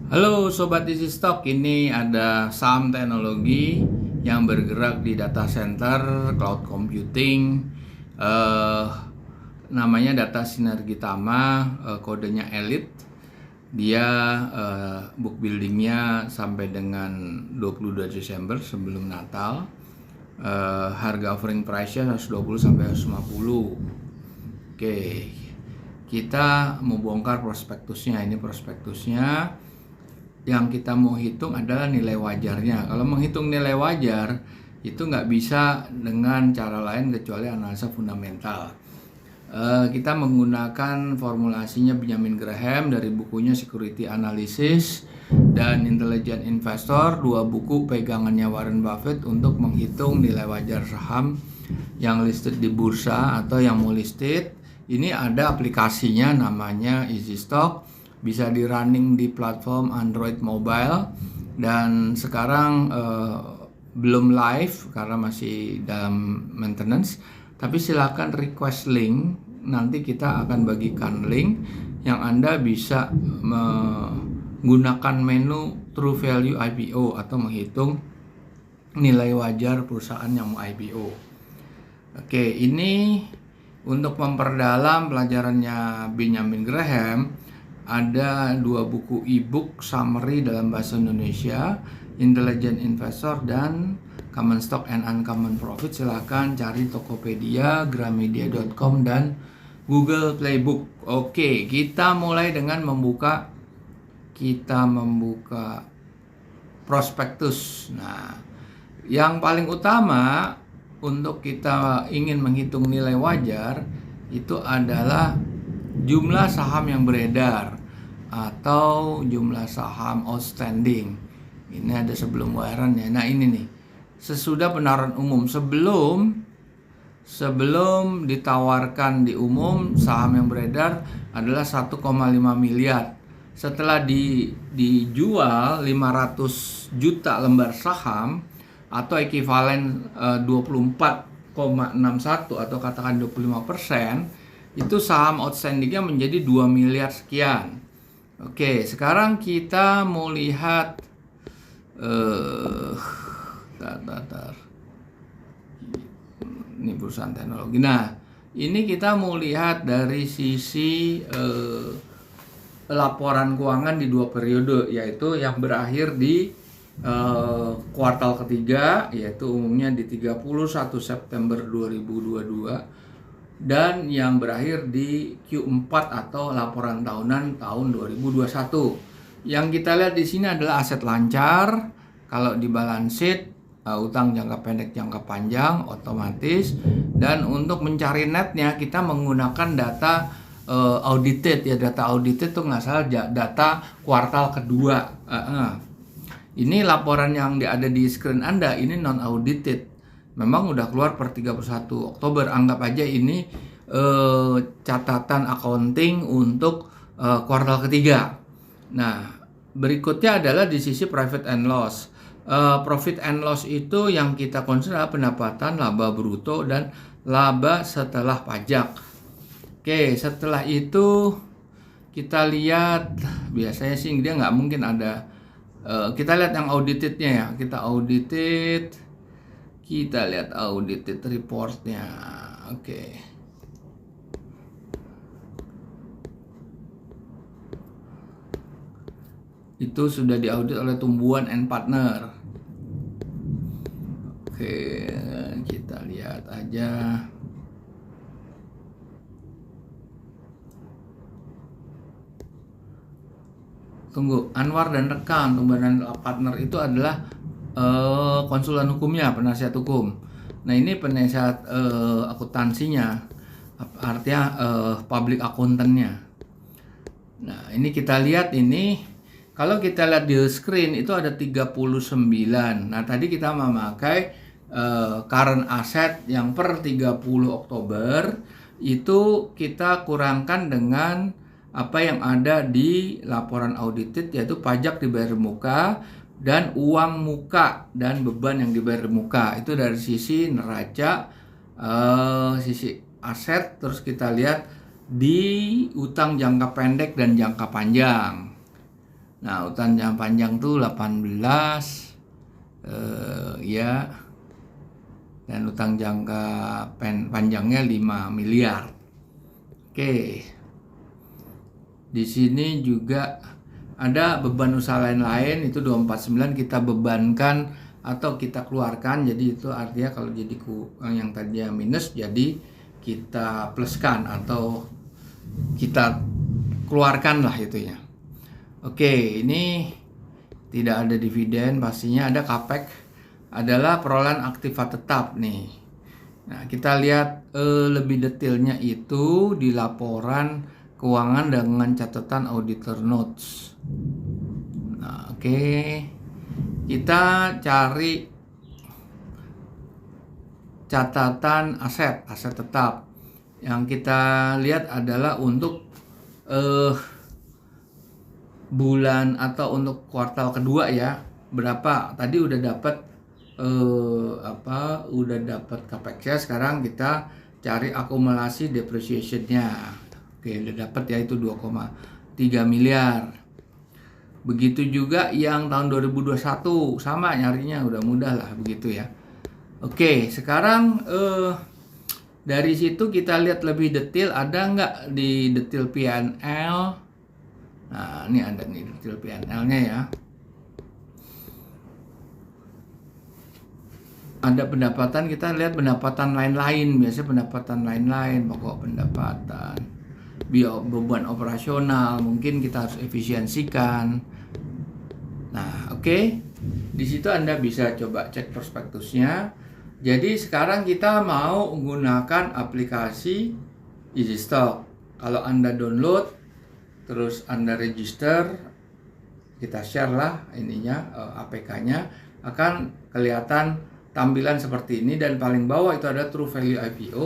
Halo Sobat Easy Stock, ini ada saham teknologi yang bergerak di data center, cloud computing, namanya Data Sinergi Tama, kodenya Elite. Dia book buildingnya sampai dengan 22 Desember sebelum Natal. Harga offering price-nya 120 sampai 150. Oke, kita mau bongkar prospektusnya. Ini prospektusnya. Yang kita mau hitung adalah nilai wajarnya. Kalau menghitung nilai wajar itu nggak bisa dengan cara lain kecuali analisa fundamental. Kita menggunakan formulasinya Benjamin Graham dari bukunya Security Analysis dan Intelligent Investor, dua buku pegangannya Warren Buffett untuk menghitung nilai wajar saham yang listed di bursa atau yang mau listed. Ini ada aplikasinya namanya Easy Stock. Bisa di running di platform Android mobile dan sekarang belum live karena masih dalam maintenance, tapi silakan request link, nanti kita akan bagikan link yang Anda bisa menggunakan menu True Value IPO atau menghitung nilai wajar perusahaan yang mau IPO. Oke, ini untuk memperdalam pelajarannya Benjamin Graham. Ada dua buku e-book summary dalam bahasa Indonesia, Intelligent Investor dan Common Stock and Uncommon Profit. Silahkan cari Tokopedia, Gramedia.com dan Google Playbook. Oke, kita mulai dengan membuka prospektus. Nah, yang paling utama untuk kita ingin menghitung nilai wajar itu adalah jumlah saham yang beredar atau jumlah saham outstanding. Ini ada sebelum bayaran ya. Nah ini nih, sesudah penawaran umum, sebelum ditawarkan di umum, saham yang beredar adalah 1,5 miliar. Setelah dijual 500 juta lembar saham atau ekivalen 24,61 atau katakan 25%, itu saham outstandingnya menjadi 2 miliar sekian. Oke, sekarang kita mau lihat ini perusahaan teknologi. Nah, ini kita mau lihat dari sisi laporan keuangan di dua periode, yaitu yang berakhir di kuartal ketiga, yaitu umumnya di 31 September 2022. Dan yang berakhir di Q4 atau laporan tahunan tahun 2021. Yang kita lihat di sini adalah aset lancar. Kalau di balance sheet, utang jangka pendek, jangka panjang, otomatis. Dan untuk mencari netnya kita menggunakan data audited ya. Data audited itu nggak salah data kuartal kedua. Ini laporan yang ada di screen Anda, ini non audited. Memang udah keluar per 31 Oktober. Anggap aja ini catatan accounting untuk kuartal ketiga. Nah, berikutnya adalah di sisi profit and loss. Profit and loss itu yang kita concern adalah pendapatan, laba bruto, dan laba setelah pajak. Oke, setelah itu kita lihat, biasanya sih dia nggak mungkin ada. Kita lihat yang auditednya ya. Kita lihat audited reportnya. Oke. Itu sudah diaudit oleh Tumbuhan and Partner. Oke, kita lihat aja. Tunggu, Anwar dan rekan Tumbuhan dan Partner itu adalah konsulen hukumnya, penasihat hukum. Nah ini penasihat akuntansinya, artinya public accountantnya. Nah ini kita lihat ini, kalau kita lihat di screen itu ada 39. Nah tadi kita memakai current asset yang per 30 Oktober, itu kita kurangkan dengan apa yang ada di laporan audited, yaitu pajak dibayar muka dan uang muka dan beban yang dibayar muka. Itu dari sisi neraca, sisi aset. Terus kita lihat di utang jangka pendek dan jangka panjang. Nah, utang jangka panjang tuh 18 ya. Dan utang jangka panjangnya 5 miliar. Oke. Di sini juga ada beban usaha lain-lain, itu 249 kita bebankan atau kita keluarkan. Jadi itu artinya kalau jadi yang tadinya minus jadi kita pluskan atau kita keluarkan lah itunya. Oke, ini tidak ada dividen, pastinya ada capex, adalah perolehan aktiva tetap nih. Nah, kita lihat lebih detailnya itu di laporan keuangan dengan catatan auditor notes. Nah, oke. Kita cari catatan aset tetap. Yang kita lihat adalah untuk bulan atau untuk kuartal kedua ya. Berapa? Tadi udah dapat udah dapat capex-nya, sekarang kita cari akumulasi depreciation-nya. Oke, udah dapat ya, itu 2,3 miliar. Begitu juga yang tahun 2021 sama nyarinya, udah mudah lah begitu ya. Oke, sekarang dari situ kita lihat lebih detail, ada nggak di detail P&L. Nah, ini ada nih detail P&L-nya ya. Ada pendapatan, kita lihat pendapatan lain-lain, biasanya pendapatan lain-lain, pokok pendapatan, beban operasional, mungkin kita harus efisiensikan. Nah, oke. Di situ Anda bisa coba cek prospektusnya. Jadi sekarang kita mau menggunakan aplikasi EasyStock. Kalau Anda download, terus Anda register, kita share lah ininya, APK-nya, akan kelihatan tampilan seperti ini, dan paling bawah itu ada True Value IPO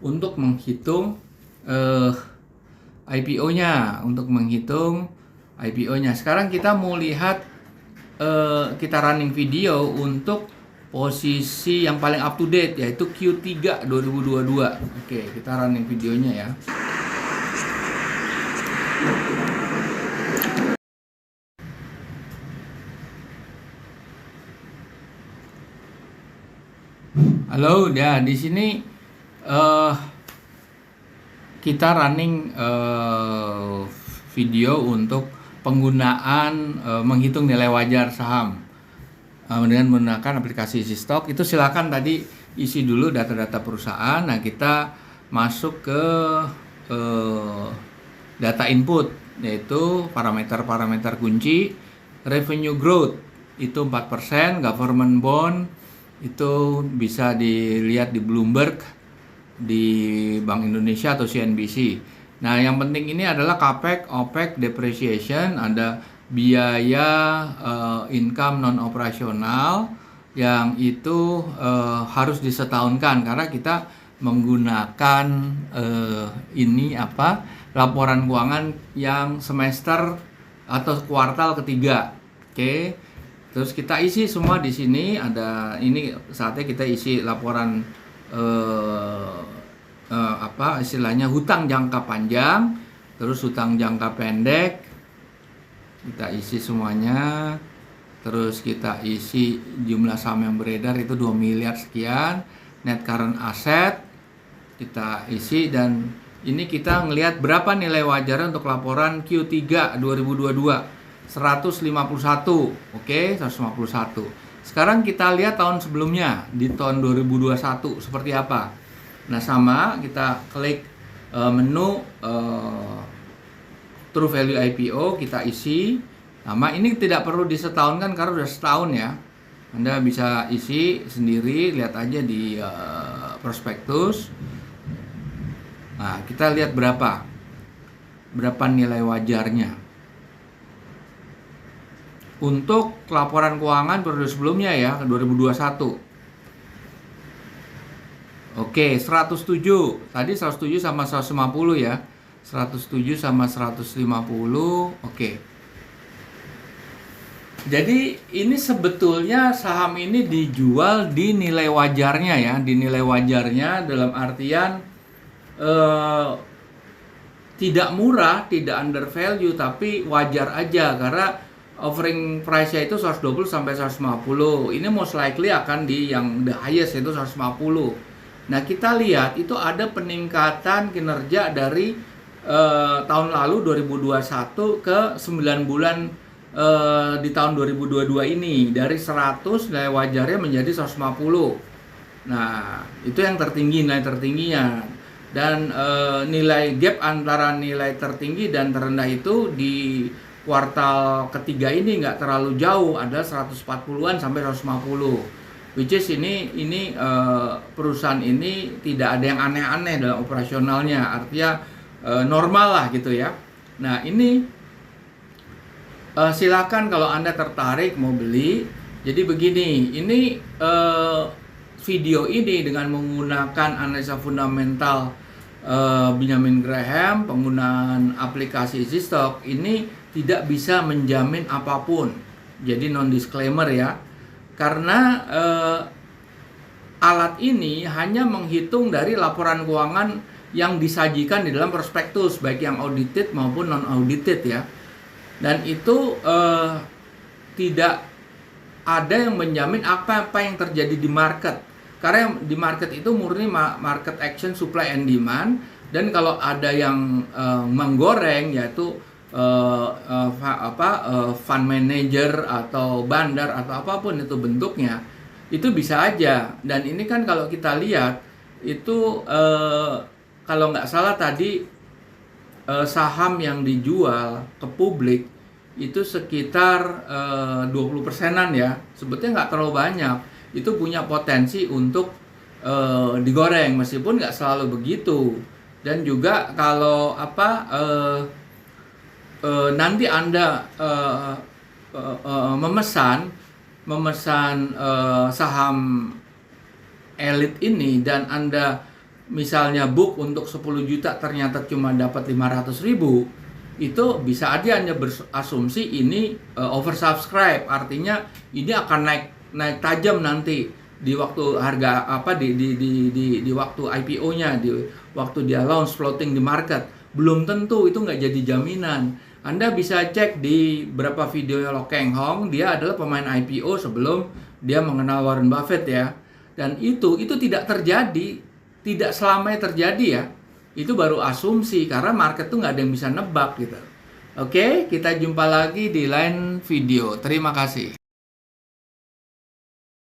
untuk menghitung IPO-nya, Sekarang kita mau lihat, kita running video untuk posisi yang paling up to date, yaitu Q3 2022. Oke, kita running videonya ya. Halo, ya di sini kita running video untuk penggunaan menghitung nilai wajar saham dengan menggunakan aplikasi EasyStock. Itu silakan tadi isi dulu data-data perusahaan. Nah, kita masuk ke data input, yaitu parameter-parameter kunci. Revenue growth itu 4%, government bond itu bisa dilihat di Bloomberg, di Bank Indonesia atau CNBC. Nah, yang penting ini adalah capex, opex, depreciation, ada biaya income non operasional yang itu harus disetahunkan karena kita menggunakan laporan keuangan yang semester atau kuartal ketiga. Oke. Terus kita isi semua di sini, ada ini saatnya kita isi laporan istilahnya hutang jangka panjang, terus hutang jangka pendek. Kita isi semuanya. Terus kita isi jumlah saham yang beredar itu 2 miliar sekian, net current asset kita isi, dan ini kita ngelihat berapa nilai wajarnya untuk laporan Q3 2022. 151, oke, 151. Sekarang kita lihat tahun sebelumnya, di tahun 2021 seperti apa. Nah, sama kita klik menu True Value IPO, kita isi nama. Ini tidak perlu disetahunkan karena udah setahun ya. Anda bisa isi sendiri, lihat aja di prospektus. Nah, kita lihat berapa nilai wajarnya. Untuk laporan keuangan periode sebelumnya ya, 2021. Oke, 107. Tadi 107 sama 150 ya. 107 sama 150. Oke. Jadi ini sebetulnya saham ini dijual di nilai wajarnya ya. Di nilai wajarnya dalam artian tidak murah, tidak undervalue, tapi wajar aja karena offering price-nya itu 120 sampai 150. Ini most likely akan di yang the highest yaitu 150. Nah, kita lihat itu ada peningkatan kinerja dari tahun lalu 2021 ke 9 bulan di tahun 2022 ini, dari 100 nilai wajarnya menjadi 150. Nah, itu yang tertinggi, nilai tertingginya. Dan nilai gap antara nilai tertinggi dan terendah itu di kuartal ketiga ini nggak terlalu jauh, ada 140-an sampai 150. Which is ini perusahaan ini tidak ada yang aneh-aneh dalam operasionalnya, artinya normal lah gitu ya. Nah, ini silakan kalau Anda tertarik mau beli. Jadi begini, ini video ini dengan menggunakan analisa fundamental Benjamin Graham, penggunaan aplikasi Easy Stock ini tidak bisa menjamin apapun. Jadi non disclaimer ya. Karena alat ini hanya menghitung dari laporan keuangan yang disajikan di dalam prospektus, baik yang audited maupun non audited ya. Dan itu tidak ada yang menjamin apa yang terjadi di market. Karena di market itu murni market action, supply and demand. Dan kalau ada yang menggoreng, yaitu fund manager atau bandar atau apapun itu bentuknya, itu bisa aja. Dan ini kan kalau kita lihat itu kalau nggak salah tadi saham yang dijual ke publik itu sekitar 20%-an ya. Sebetulnya nggak terlalu banyak. Itu punya potensi untuk digoreng, meskipun nggak selalu begitu. Dan juga kalau nanti Anda memesan saham elit ini dan Anda misalnya book untuk 10 juta ternyata cuma dapat 500.000, itu bisa aja Anda berasumsi ini oversubscribe, artinya ini akan naik tajam nanti di waktu harga di waktu IPO-nya, di waktu dia launch floating di market. Belum tentu, itu nggak jadi jaminan. Anda bisa cek di beberapa videonya Lo Keng Hong, dia adalah pemain IPO sebelum dia mengenal Warren Buffett ya. Dan itu tidak terjadi. Tidak selamanya terjadi ya. Itu baru asumsi, karena market tuh nggak ada yang bisa nebak gitu. Oke, kita jumpa lagi di lain video. Terima kasih.